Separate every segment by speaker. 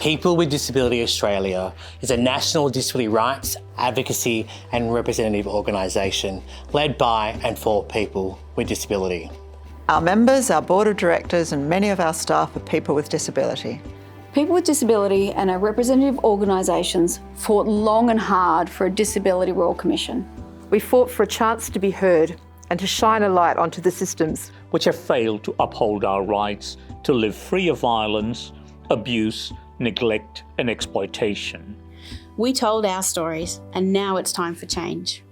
Speaker 1: People with Disability Australia is a national disability rights, advocacy and representative organisation led by and for people with disability.
Speaker 2: Our members, our board of directors and many of our staff are people with disability.
Speaker 3: People with disability and our representative organisations fought long and hard for a Disability Royal Commission.
Speaker 4: We fought for a chance to be heard and to shine a light onto the systems
Speaker 5: which have failed to uphold our rights to live free of violence, abuse, neglect and exploitation.
Speaker 6: We told our stories and now it's time for change.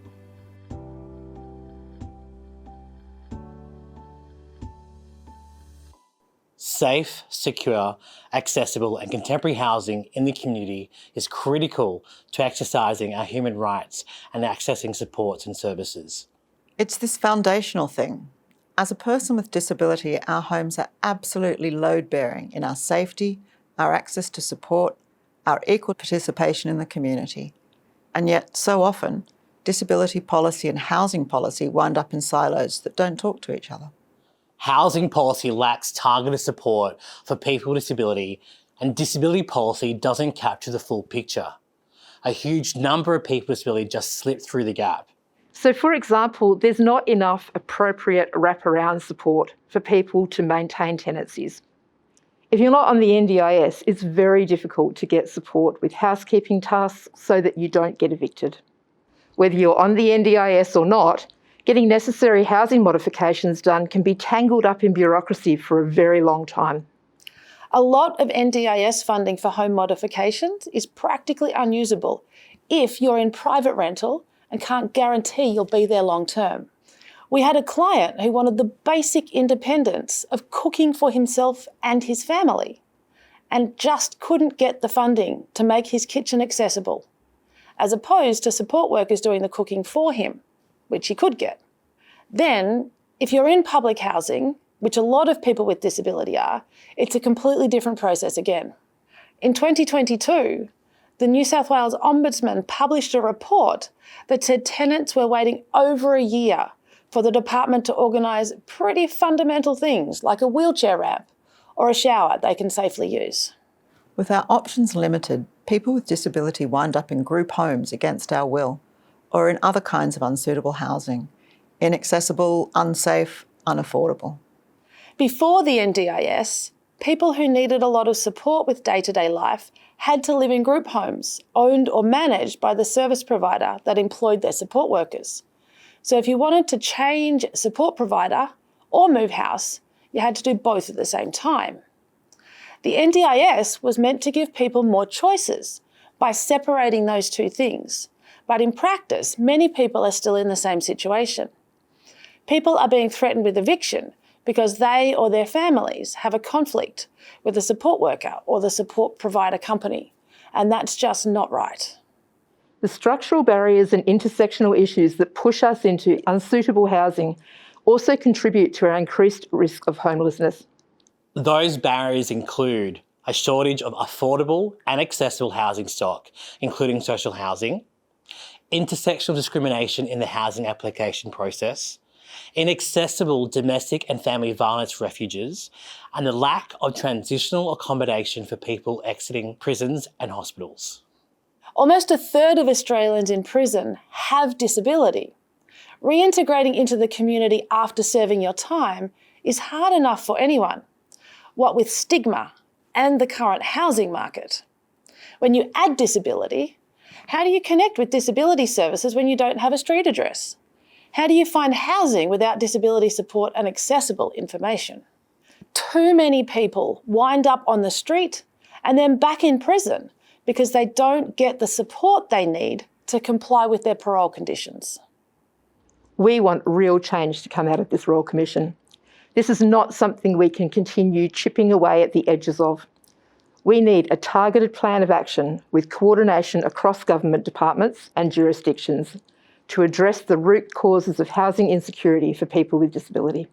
Speaker 1: Safe, secure, accessible and contemporary housing in the community is critical to exercising our human rights and accessing supports and services.
Speaker 2: It's this foundational thing. As a person with disability, our homes are absolutely load-bearing in our safety, our access to support, our equal participation in the community. And yet, so often, disability policy and housing policy wind up in silos that don't talk to each other.
Speaker 1: Housing policy lacks targeted support for people with disability, and disability policy doesn't capture the full picture. A huge number of people with disability just slip through the gap.
Speaker 4: So, for example, there's not enough appropriate wraparound support for people to maintain tenancies. If you're not on the NDIS, it's very difficult to get support with housekeeping tasks so that you don't get evicted. Whether you're on the NDIS or not, getting necessary housing modifications done can be tangled up in bureaucracy for a very long time.
Speaker 7: A lot of NDIS funding for home modifications is practically unusable if you're in private rental and can't guarantee you'll be there long term. We had a client who wanted the basic independence of cooking for himself and his family and just couldn't get the funding to make his kitchen accessible, as opposed to support workers doing the cooking for him, which he could get. Then, if you're in public housing, which a lot of people with disability are, it's a completely different process again. In 2022, the New South Wales Ombudsman published a report that said tenants were waiting over a year for the department to organise pretty fundamental things like a wheelchair ramp or a shower they can safely use.
Speaker 2: With our options limited, people with disability wind up in group homes against our will or in other kinds of unsuitable housing, inaccessible, unsafe, unaffordable.
Speaker 7: Before the NDIS, people who needed a lot of support with day-to-day life had to live in group homes, owned or managed by the service provider that employed their support workers. So if you wanted to change support provider or move house, you had to do both at the same time. The NDIS was meant to give people more choices by separating those two things. But in practice, many people are still in the same situation. People are being threatened with eviction because they or their families have a conflict with the support worker or the support provider company, and that's just not right.
Speaker 4: The structural barriers and intersectional issues that push us into unsuitable housing also contribute to our increased risk of homelessness.
Speaker 1: Those barriers include a shortage of affordable and accessible housing stock, including social housing, intersectional discrimination in the housing application process, inaccessible domestic and family violence refuges, and the lack of transitional accommodation for people exiting prisons and hospitals.
Speaker 7: Almost a third of Australians in prison have disability. Reintegrating into the community after serving your time is hard enough for anyone, what with stigma and the current housing market. When you add disability, how do you connect with disability services when you don't have a street address? How do you find housing without disability support and accessible information? Too many people wind up on the street and then back in prison because they don't get the support they need to comply with their parole conditions.
Speaker 4: We want real change to come out of this Royal Commission. This is not something we can continue chipping away at the edges of. We need a targeted plan of action with coordination across government departments and jurisdictions to address the root causes of housing insecurity for people with disability.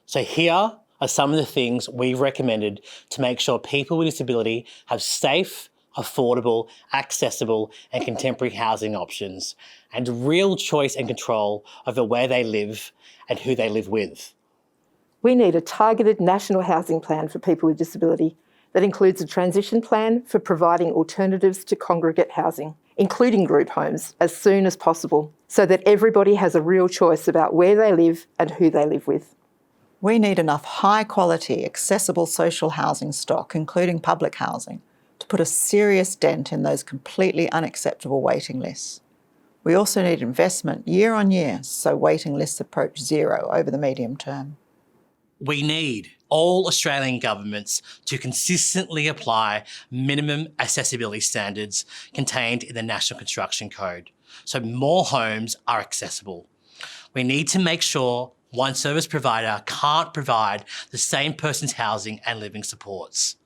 Speaker 1: So here are some of the things we've recommended to make sure people with disability have safe, affordable, accessible and contemporary housing options and real choice and control over where they live and who they live with.
Speaker 4: We need a targeted national housing plan for people with disability that includes a transition plan for providing alternatives to congregate housing, including group homes, as soon as possible, so that everybody has a real choice about where they live and who they live with.
Speaker 2: We need enough high-quality, accessible social housing stock, including public housing, to put a serious dent in those completely unacceptable waiting lists. We also need investment year on year so waiting lists approach zero over the medium term.
Speaker 1: We need all Australian governments to consistently apply minimum accessibility standards contained in the National Construction Code, so more homes are accessible. We need to make sure one service provider can't provide the same person's housing and living supports.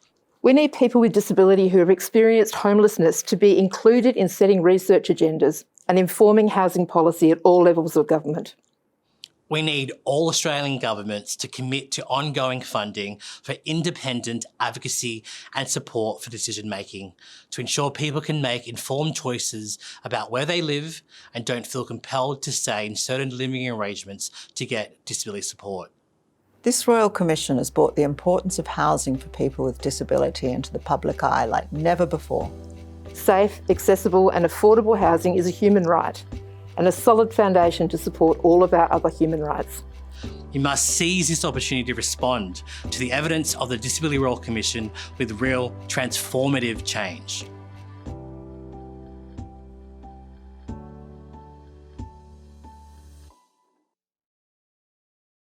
Speaker 4: We need people with disability who have experienced homelessness to be included in setting research agendas and informing housing policy at all levels of government.
Speaker 1: We need all Australian governments to commit to ongoing funding for independent advocacy and support for decision making to ensure people can make informed choices about where they live and don't feel compelled to stay in certain living arrangements to get disability support.
Speaker 2: This Royal Commission has brought the importance of housing for people with disability into the public eye like never before.
Speaker 4: Safe, accessible and affordable housing is a human right and a solid foundation to support all of our other human rights.
Speaker 1: You must seize this opportunity to respond to the evidence of the Disability Royal Commission with real transformative change.